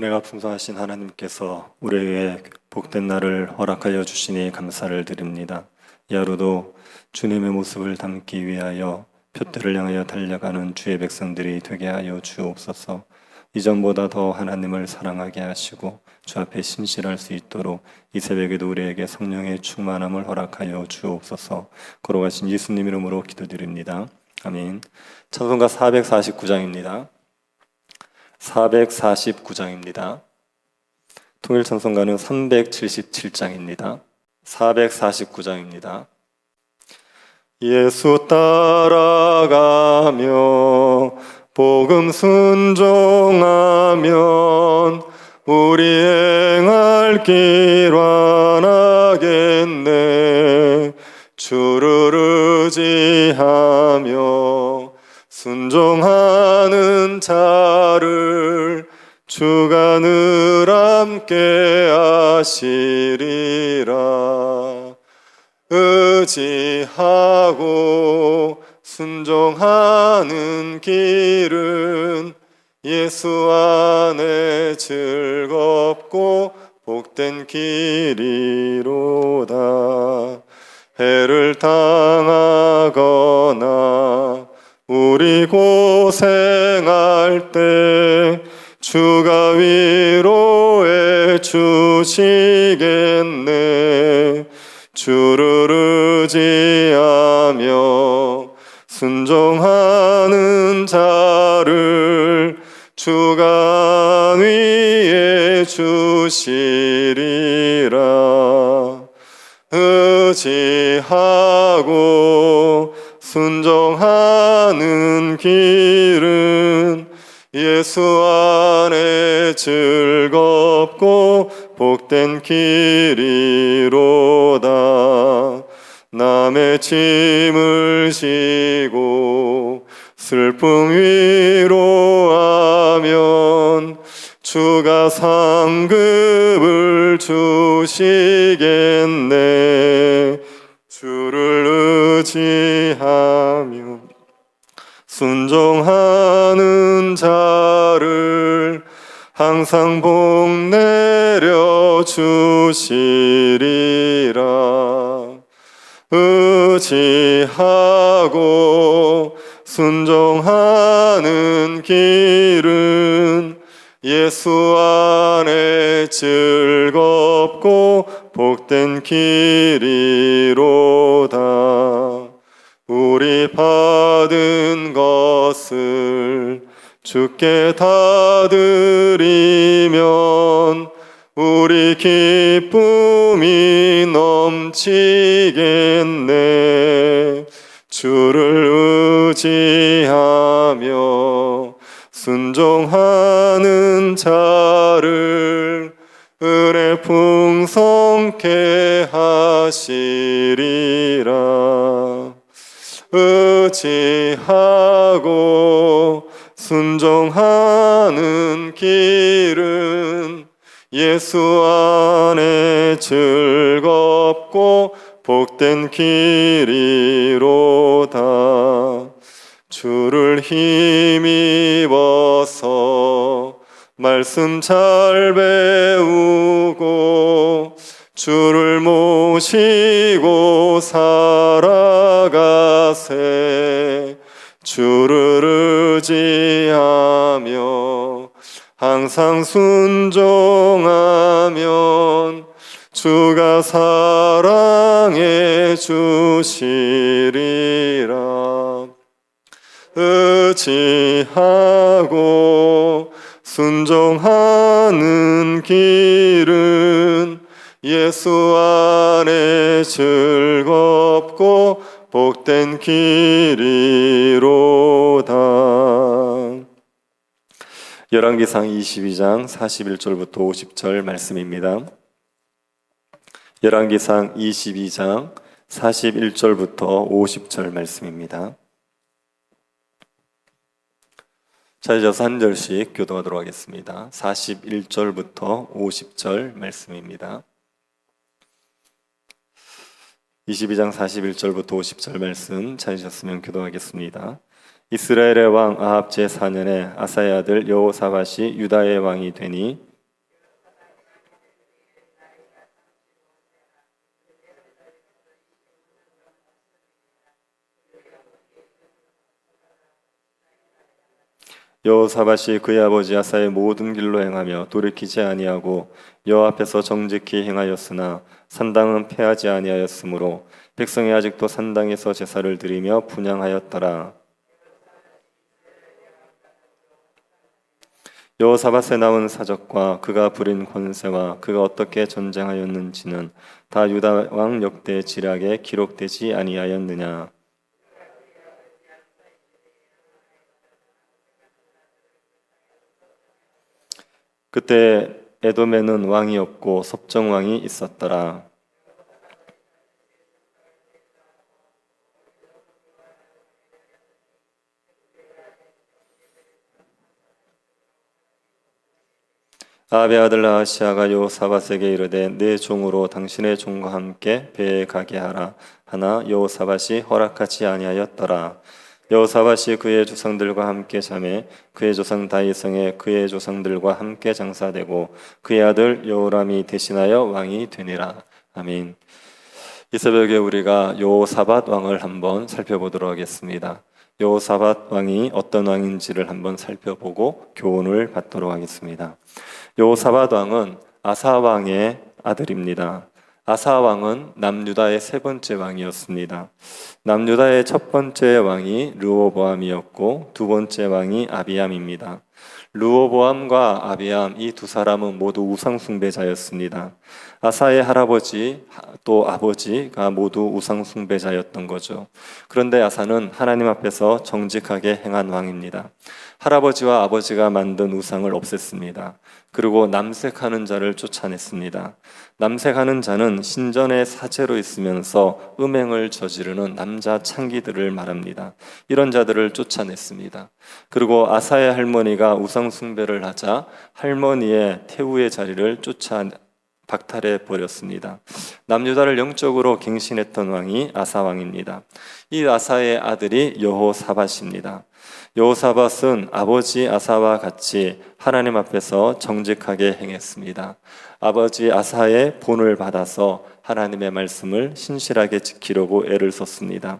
은혜가 풍성하신 하나님께서 우리에게 복된 날을 허락하여 주시니 감사를 드립니다. 이 하루도 주님의 모습을 담기 위하여 표대를 향하여 달려가는 주의 백성들이 되게 하여 주옵소서. 이전보다 더 하나님을 사랑하게 하시고 주 앞에 신실할 수 있도록 이 새벽에도 우리에게 성령의 충만함을 허락하여 주옵소서. 걸어가신 예수님 이름으로 기도드립니다. 아멘. 찬송가 449장입니다. 449장입니다. 통일 찬송가는 377장입니다. 449장입니다. 예수 따라가며 복음 순종하면 우리 행할 길 완하겠네. 주를 의지하며 순종하는 자를 주가 늘 함께 하시리라. 의지하고 순종하는 길은 예수 안에 즐겁고 복된 길이로다. 해를 당하거나 우리 고생할 때 주가 위로해 주시겠네. 주를 의지하며 순종하는 자를 주가 위해 주시리라. 의지하고 순종하는 길은 예수 안에 즐겁고 복된 길이로다. 남의 짐을 지고 슬픔 위로하면 주가 상급을 주시겠네. 주를 의지하며 순종하는 자를 항상 복 내려 주시리라. 의지하고 순종하는 길은 예수 안에 즐겁고 복된 길이로다. 우리 받은 것을 주께 다 드리면 우리 기쁨이 넘치겠네. 주를 의지하며 순종하는 자를 은혜 풍성케 하시리라. 의지하고 순종하는 길은 예수 안에 즐겁고 복된 길이로다. 주를 힘입어서 말씀 잘 배우고 주를 모시고 살아가세. 주를 의지하며 항상 순종하면 주가 사랑해 주시리라. 의지하고 순종하는 길은 예수 안에 즐겁고 복된 길이로다. 열왕기상 22장 41절부터 50절 말씀입니다. 열왕기상 22장 41절부터 50절 말씀입니다. 자, 이어서 한 절씩 교독하도록 하겠습니다. 41절부터 50절 말씀입니다. 22장 41절부터 50절 말씀 찾으셨으면 교독하겠습니다. 이스라엘의 왕 아합 제4년에 아사의 아들 여호사밧이 유다의 왕이 되니 여호사밧이 그의 아버지 아사의 모든 길로 행하며 돌이키지 아니하고 여호와 앞에서 정직히 행하였으나 산당은 패하지 아니하였으므로 백성이 아직도 산당에서 제사를 드리며 분향하였더라. 여호사밧에 나온 사적과 그가 부린 권세와 그가 어떻게 전쟁하였는지는 다 유다 왕 역대 지략에 기록되지 아니하였느냐. 그때 에돔에는 왕이 없고 섭정 왕이 있었더라. 아합의 아들 아하시아가 여호사밧에게 이르되 내 종으로 당신의 종과 함께 배에 가게 하라 하나 여호사밧이 허락하지 아니하였더라. 여호사밧이 그의 조상들과 함께 자매 그의 조상 다윗성에 그의 조상들과 함께 장사되고 그의 아들 여호람이 대신하여 왕이 되니라. 아멘. 이 새벽에 우리가 여호사밧 왕을 한번 살펴보도록 하겠습니다. 여호사밧 왕이 어떤 왕인지를 한번 살펴보고 교훈을 받도록 하겠습니다. 여호사밧 왕은 아사 왕의 아들입니다. 아사 왕은 남유다의 세 번째 왕이었습니다. 남유다의 첫 번째 왕이 르호보암이었고 두 번째 왕이 아비암입니다. 르호보암과 아비암 이 두 사람은 모두 우상 숭배자였습니다. 아사의 할아버지 또 아버지가 모두 우상 숭배자였던 거죠. 그런데 아사는 하나님 앞에서 정직하게 행한 왕입니다. 할아버지와 아버지가 만든 우상을 없앴습니다. 그리고 남색하는 자를 쫓아냈습니다. 남색하는 자는 신전의 사제로 있으면서 음행을 저지르는 남자 창기들을 말합니다. 이런 자들을 쫓아냈습니다. 그리고 아사의 할머니가 우상 숭배를 하자 할머니의 태우의 자리를 박탈해 버렸습니다. 남유다를 영적으로 갱신했던 왕이 아사 왕입니다. 이 아사의 아들이 여호사밧입니다. 여호사밧은 아버지 아사와 같이 하나님 앞에서 정직하게 행했습니다. 아버지 아사의 본을 받아서 하나님의 말씀을 신실하게 지키려고 애를 썼습니다.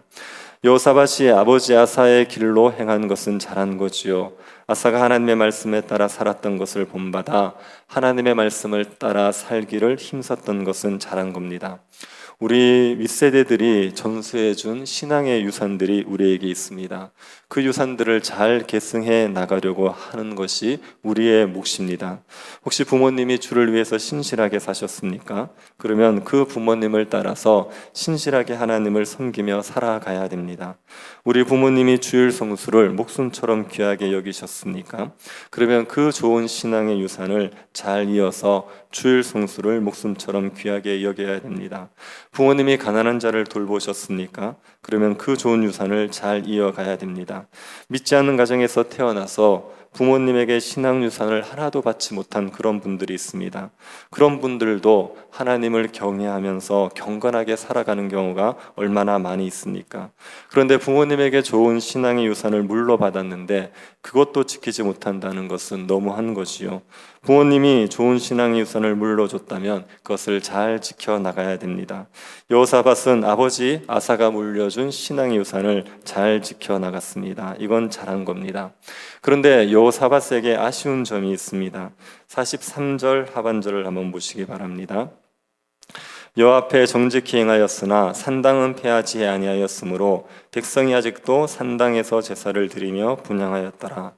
여호사밧이 아버지 아사의 길로 행한 것은 잘한 거지요. 아사가 하나님의 말씀에 따라 살았던 것을 본받아 하나님의 말씀을 따라 살기를 힘썼던 것은 잘한 겁니다. 우리 윗세대들이 전수해준 신앙의 유산들이 우리에게 있습니다. 그 유산들을 잘 계승해 나가려고 하는 것이 우리의 몫입니다. 혹시 부모님이 주를 위해서 신실하게 사셨습니까? 그러면 그 부모님을 따라서 신실하게 하나님을 섬기며 살아가야 됩니다. 우리 부모님이 주일 성수를 목숨처럼 귀하게 여기셨습니까? 그러면 그 좋은 신앙의 유산을 잘 이어서 주일 성수를 목숨처럼 귀하게 여겨야 됩니다. 부모님이 가난한 자를 돌보셨습니까? 그러면 그 좋은 유산을 잘 이어가야 됩니다. 믿지 않는 가정에서 태어나서 부모님에게 신앙 유산을 하나도 받지 못한 그런 분들이 있습니다. 그런 분들도 하나님을 경외하면서 경건하게 살아가는 경우가 얼마나 많이 있습니까? 그런데 부모님에게 좋은 신앙의 유산을 물려받았는데 그것도 지키지 못한다는 것은 너무한 것이요. 부모님이 좋은 신앙의 유산을 물려줬다면 그것을 잘 지켜나가야 됩니다. 여호사밧은 아버지 아사가 물려준 신앙의 유산을 잘 지켜나갔습니다. 이건 잘한 겁니다. 그런데 여호사밧에게 아쉬운 점이 있습니다. 43절 하반절을 한번 보시기 바랍니다. 여호와 앞에 정직히 행하였으나 산당은 패하지 아니하였으므로 백성이 아직도 산당에서 제사를 드리며 분향하였더라.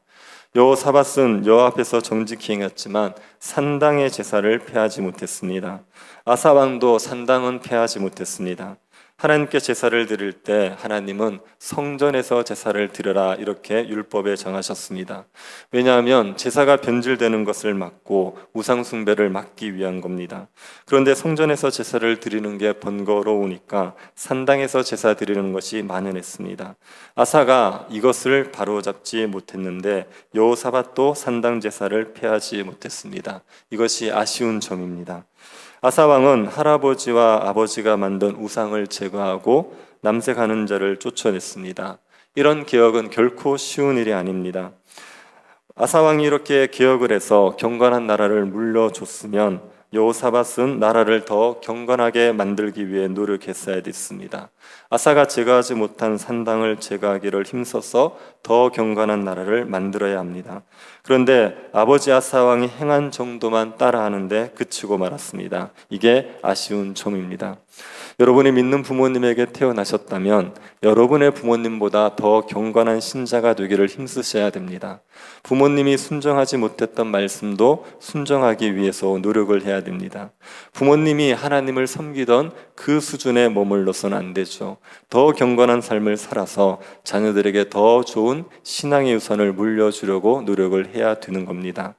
여호사밧은 여호와 앞에서 정직히 행했지만 산당의 제사를 패하지 못했습니다. 아사 왕도 산당은 패하지 못했습니다. 하나님께 제사를 드릴 때 하나님은 성전에서 제사를 드려라 이렇게 율법에 정하셨습니다. 왜냐하면 제사가 변질되는 것을 막고 우상 숭배를 막기 위한 겁니다. 그런데 성전에서 제사를 드리는 게 번거로우니까 산당에서 제사 드리는 것이 만연했습니다. 아사가 이것을 바로잡지 못했는데 여호사밧도 산당 제사를 폐하지 못했습니다. 이것이 아쉬운 점입니다. 아사 왕은 할아버지와 아버지가 만든 우상을 제거하고 남색하는 자를 쫓아냈습니다. 이런 개혁은 결코 쉬운 일이 아닙니다. 아사 왕이 이렇게 개혁을 해서 경건한 나라를 물려줬으면 여호사밧은 나라를 더 경건하게 만들기 위해 노력했어야 됐습니다. 아사가 제거하지 못한 산당을 제거하기를 힘써서 더 경건한 나라를 만들어야 합니다. 그런데 아버지 아사 왕이 행한 정도만 따라하는데 그치고 말았습니다. 이게 아쉬운 점입니다. 여러분이 믿는 부모님에게 태어나셨다면 여러분의 부모님보다 더 경건한 신자가 되기를 힘쓰셔야 됩니다. 부모님이 순종하지 못했던 말씀도 순종하기 위해서 노력을 해야 됩니다. 부모님이 하나님을 섬기던 그 수준에 머물러서는 안 되죠. 더 경건한 삶을 살아서 자녀들에게 더 좋은 신앙의 유산을 물려주려고 노력을 해야 되는 겁니다.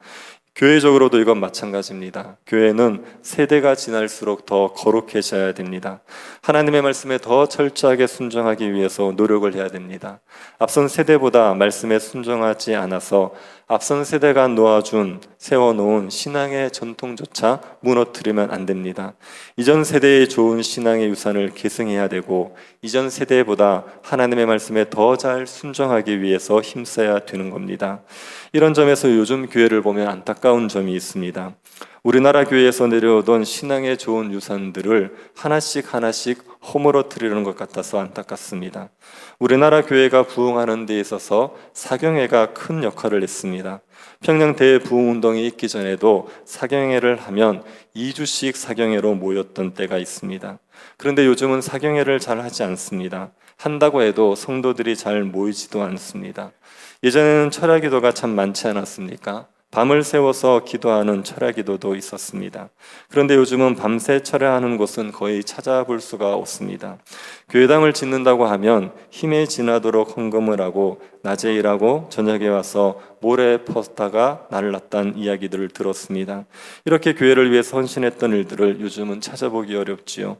교회적으로도 이건 마찬가지입니다. 교회는 세대가 지날수록 더 거룩해져야 됩니다. 하나님의 말씀에 더 철저하게 순종하기 위해서 노력을 해야 됩니다. 앞선 세대보다 말씀에 순종하지 않아서 앞선 세대가 세워놓은 신앙의 전통조차 무너뜨리면 안 됩니다. 이전 세대의 좋은 신앙의 유산을 계승해야 되고 이전 세대보다 하나님의 말씀에 더 잘 순종하기 위해서 힘써야 되는 겁니다. 이런 점에서 요즘 교회를 보면 안타까운 점이 있습니다. 우리나라 교회에서 내려오던 신앙의 좋은 유산들을 하나씩 허물어뜨리는 것 같아서 안타깝습니다. 우리나라 교회가 부흥하는 데 있어서 사경회가 큰 역할을 했습니다. 평양 대부흥운동이 있기 전에도 사경회를 하면 2주씩 사경회로 모였던 때가 있습니다. 그런데 요즘은 사경회를 잘 하지 않습니다. 한다고 해도 성도들이 잘 모이지도 않습니다. 예전에는 철야기도가 참 많지 않았습니까? 밤을 새워서 기도하는 철야기도도 있었습니다. 그런데 요즘은 밤새 철야하는 곳은 거의 찾아볼 수가 없습니다. 교회당을 짓는다고 하면 힘에 지나도록 헌금을 하고 낮에 일하고 저녁에 와서 모래 퍼다가 날랐다는 이야기들을 들었습니다. 이렇게 교회를 위해서 헌신했던 일들을 요즘은 찾아보기 어렵지요.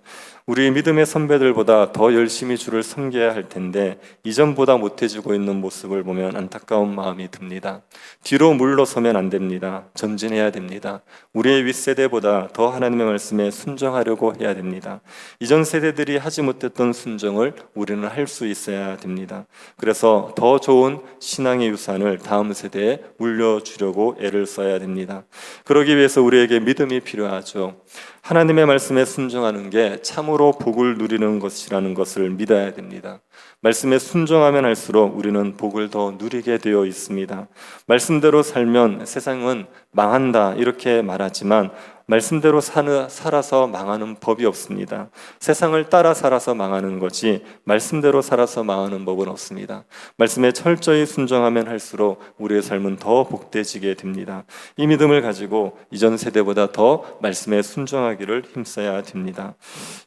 우리 믿음의 선배들보다 더 열심히 주를 섬겨야 할 텐데 이전보다 못해지고 있는 모습을 보면 안타까운 마음이 듭니다. 뒤로 물러서면 안 됩니다. 전진해야 됩니다. 우리의 윗세대보다 더 하나님의 말씀에 순종하려고 해야 됩니다. 이전 세대들이 하지 못했던 순종을 우리는 할 수 있어야 됩니다. 그래서 더 좋은 신앙의 유산을 다음 세대에 물려주려고 애를 써야 됩니다. 그러기 위해서 우리에게 믿음이 필요하죠. 하나님의 말씀에 순종하는 게 참으로 복을 누리는 것이라는 것을 믿어야 됩니다. 말씀에 순종하면 할수록 우리는 복을 더 누리게 되어 있습니다. 말씀대로 살면 세상은 망한다 이렇게 말하지만 말씀대로 살아서 망하는 법이 없습니다. 세상을 따라 살아서 망하는 거지 말씀대로 살아서 망하는 법은 없습니다. 말씀에 철저히 순종하면 할수록 우리의 삶은 더 복되지게 됩니다. 이 믿음을 가지고 이전 세대보다 더 말씀에 순종하기를 힘써야 됩니다.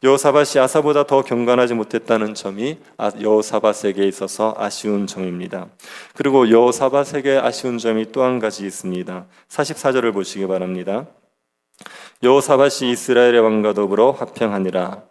여호사밧이 아사보다 더 경건하지 못했다는 점이 여호사밧에게 있어서 아쉬운 점입니다. 그리고 여호사밧에게 아쉬운 점이 또 한 가지 있습니다. 44절을 보시기 바랍니다. 여호사밧이 이스라엘의 왕과 더불어 화평하니라.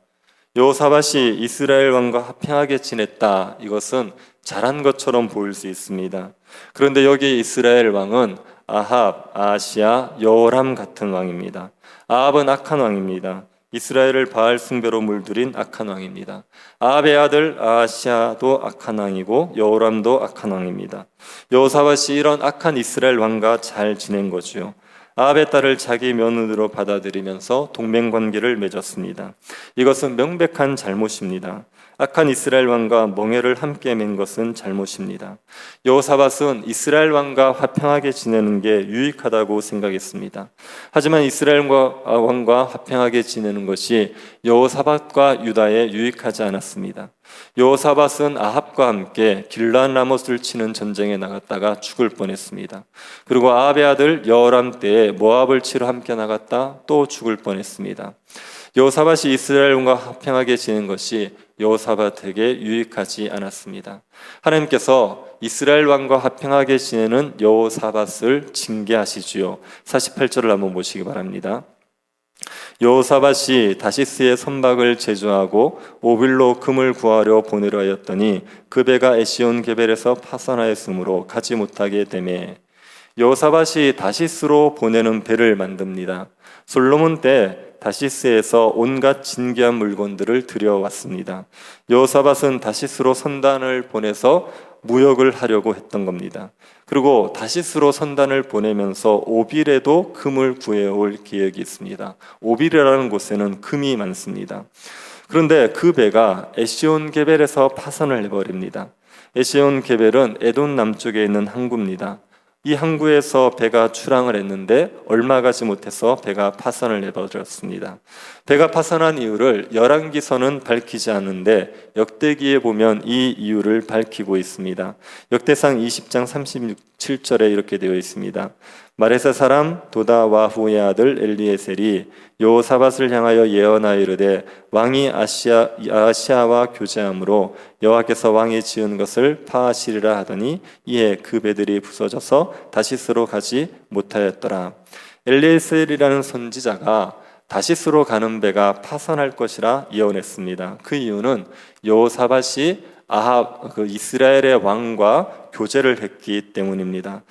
여호사밧이 이스라엘 왕과 화평하게 지냈다. 이것은 잘한 것처럼 보일 수 있습니다. 그런데 여기 이스라엘 왕은 아합, 아하시아, 여호람 같은 왕입니다. 아합은 악한 왕입니다. 이스라엘을 바알 숭배로 물들인 악한 왕입니다. 아합의 아들 아하시아도 악한 왕이고 여호람도 악한 왕입니다. 여호사밧이 이런 악한 이스라엘 왕과 잘 지낸 거죠. 아합의 딸을 자기 며느리로 받아들이면서 동맹관계를 맺었습니다. 이것은 명백한 잘못입니다. 악한 이스라엘 왕과 멍에를 함께 맺은 것은 잘못입니다. 여호사밧은 이스라엘 왕과 화평하게 지내는 게 유익하다고 생각했습니다. 하지만 이스라엘 왕과 화평하게 지내는 것이 여호사밧과 유다에 유익하지 않았습니다. 여호사밧은 아합과 함께 길르앗 라못을 치는 전쟁에 나갔다가 죽을 뻔했습니다. 그리고 아합의 아들 여호람 때에 모압을 치러 함께 나갔다 또 죽을 뻔했습니다. 여호사밧이 이스라엘과 화평하게 지낸 것이 여호사밧에게 유익하지 않았습니다. 하나님께서 이스라엘 왕과 화평하게 지내는 여호사밧을 징계하시지요. 48절을 한번 보시기 바랍니다. 여호사밧이 다시스의 선박을 제조하고 오빌로 금을 구하려 보내려 하였더니 그 배가 에시온 게벨에서 파산하였으므로 가지 못하게 되매 여호사밧이 다시스로 보내는 배를 만듭니다. 솔로몬 때 다시스에서 온갖 진귀한 물건들을 들여왔습니다. 여호사밧은 다시스로 선단을 보내서 무역을 하려고 했던 겁니다. 그리고 다시스로 선단을 보내면서 오빌에도 금을 구해올 계획이 있습니다. 오빌이라는 곳에는 금이 많습니다. 그런데 그 배가 에시온 게벨에서 파선을 해버립니다. 에시온 게벨은 에돔 남쪽에 있는 항구입니다. 이 항구에서 배가 출항을 했는데 얼마 가지 못해서 배가 파선을 해버렸습니다. 배가 파선한 이유를 열왕기서는 밝히지 않는데 역대기에 보면 이 이유를 밝히고 있습니다. 역대상 20장 37절에 이렇게 되어 있습니다. 마레사 사람 도다와후의 아들 엘리에셀이 여호사밧을 향하여 예언하여 이르되 왕이 아시아와 교제함으로 여호와께서 왕이 지은 것을 파하시리라 하더니 이에 그 배들이 부서져서 다시스로 가지 못하였더라. 엘리에셀이라는 선지자가 다시스로 가는 배가 파선할 것이라 예언했습니다. 그 이유는 여호사밧이 이스라엘의 왕과 교제를 했기 때문입니다.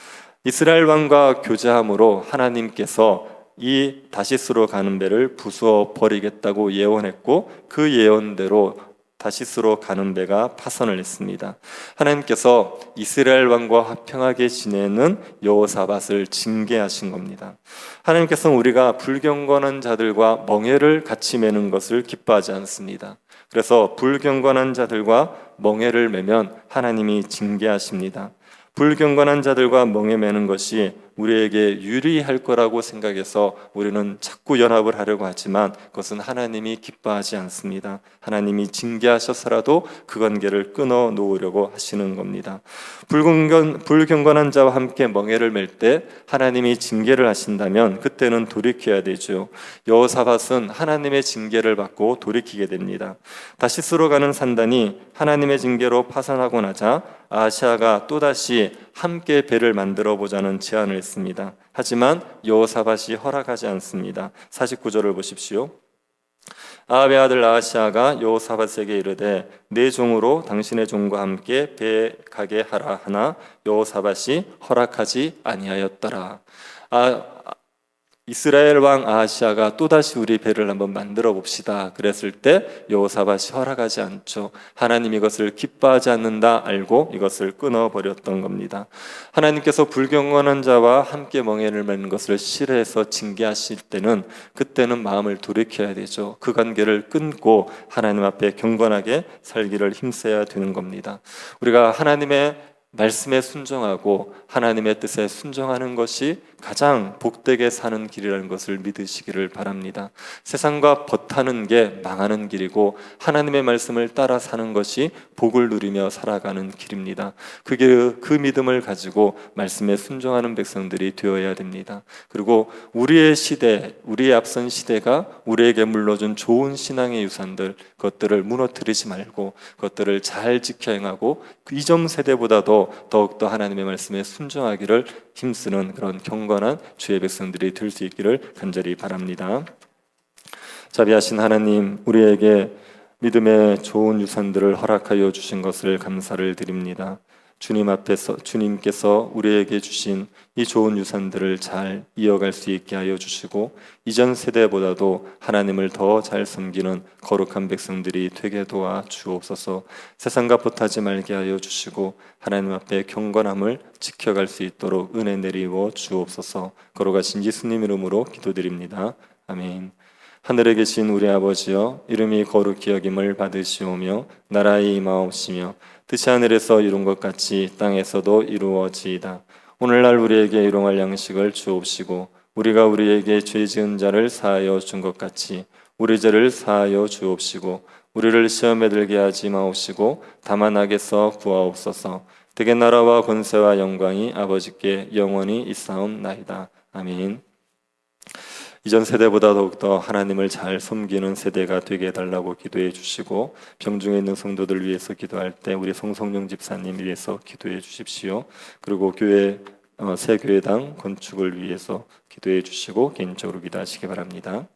이스라엘 왕과 교제함으로 하나님께서 이 다시스로 가는 배를 부수어 버리겠다고 예언했고 그 예언대로 다시스로 가는 배가 파선을 했습니다. 하나님께서 이스라엘 왕과 화평하게 지내는 여호사밧을 징계하신 겁니다. 하나님께서는 우리가 불경건한 자들과 멍에를 같이 매는 것을 기뻐하지 않습니다. 그래서 불경건한 자들과 멍에를 매면 하나님이 징계하십니다. 불경건한 자들과 멍에 매는 것이 우리에게 유리할 거라고 생각해서 우리는 자꾸 연합을 하려고 하지만 그것은 하나님이 기뻐하지 않습니다. 하나님이 징계하셔서라도 그 관계를 끊어 놓으려고 하시는 겁니다. 불경건한 자와 함께 멍에를 맬 때 하나님이 징계를 하신다면 그때는 돌이켜야 되죠. 여호사밧은 하나님의 징계를 받고 돌이키게 됩니다. 다시스로 가는 산단이 하나님의 징계로 파산하고 나자 아하시아가 또다시 함께 배를 만들어 보자는 제안을 했습니다. 하지만 여호사밧이 허락하지 않습니다. 49절을 보십시오. 아합의 아들 아하시아가 여호사밧에게 이르되 내 종으로 당신의 종과 함께 배에 가게 하라 하나 여호사밧이 허락하지 아니하였더라. 이스라엘 왕 아하시아가 또다시 우리 배를 한번 만들어 봅시다 그랬을 때 여호사밧이 허락하지 않죠. 하나님 이것을 기뻐하지 않는다 알고 이것을 끊어버렸던 겁니다. 하나님께서 불경건한 자와 함께 멍에를 매는 것을 싫어해서 징계하실 때는 그때는 마음을 돌이켜야 되죠. 그 관계를 끊고 하나님 앞에 경건하게 살기를 힘써야 되는 겁니다. 우리가 하나님의 말씀에 순종하고 하나님의 뜻에 순종하는 것이 가장 복되게 사는 길이라는 것을 믿으시기를 바랍니다. 세상과 벗하는 게 망하는 길이고 하나님의 말씀을 따라 사는 것이 복을 누리며 살아가는 길입니다. 그 믿음을 가지고 말씀에 순종하는 백성들이 되어야 됩니다. 그리고 우리의 시대, 우리의 앞선 시대가 우리에게 물려준 좋은 신앙의 유산들 그것들을 무너뜨리지 말고 그것들을 잘 지켜 행하고 이전 세대보다도 더욱더 하나님의 말씀에 순종하기를 힘쓰는 그런 경건한 주의 백성들이 될 수 있기를 간절히 바랍니다. 자비하신 하나님, 우리에게 믿음의 좋은 유산들을 허락하여 주신 것을 감사를 드립니다. 주님 앞에서 주님께서 우리에게 주신 이 좋은 유산들을 잘 이어갈 수 있게 하여 주시고 이전 세대보다도 하나님을 더 잘 섬기는 거룩한 백성들이 되게 도와 주옵소서. 세상과 벗하지 말게 하여 주시고 하나님 앞에 경건함을 지켜갈 수 있도록 은혜 내리워 주옵소서. 거룩하신 예수님 이름으로 기도드립니다. 아멘. 하늘에 계신 우리 아버지여, 이름이 거룩히 여김을 받으시오며 나라의 임하옵시며 뜻이 하늘에서 이룬 것 같이 땅에서도 이루어지이다. 오늘날 우리에게 일용할 양식을 주옵시고 우리가 우리에게 죄 지은 자를 사하여 준 것 같이 우리 죄를 사하여 주옵시고 우리를 시험에 들게 하지 마옵시고 다만 악에서 구하옵소서. 대개 나라와 권세와 영광이 아버지께 영원히 있사옵나이다. 아멘. 이전 세대보다 더욱더 하나님을 잘 섬기는 세대가 되게 해달라고 기도해 주시고 병중에 있는 성도들 위해서 기도할 때 우리 송성룡 집사님 위해서 기도해 주십시오. 그리고 교회 새 교회당 건축을 위해서 기도해 주시고 개인적으로 기도하시기 바랍니다.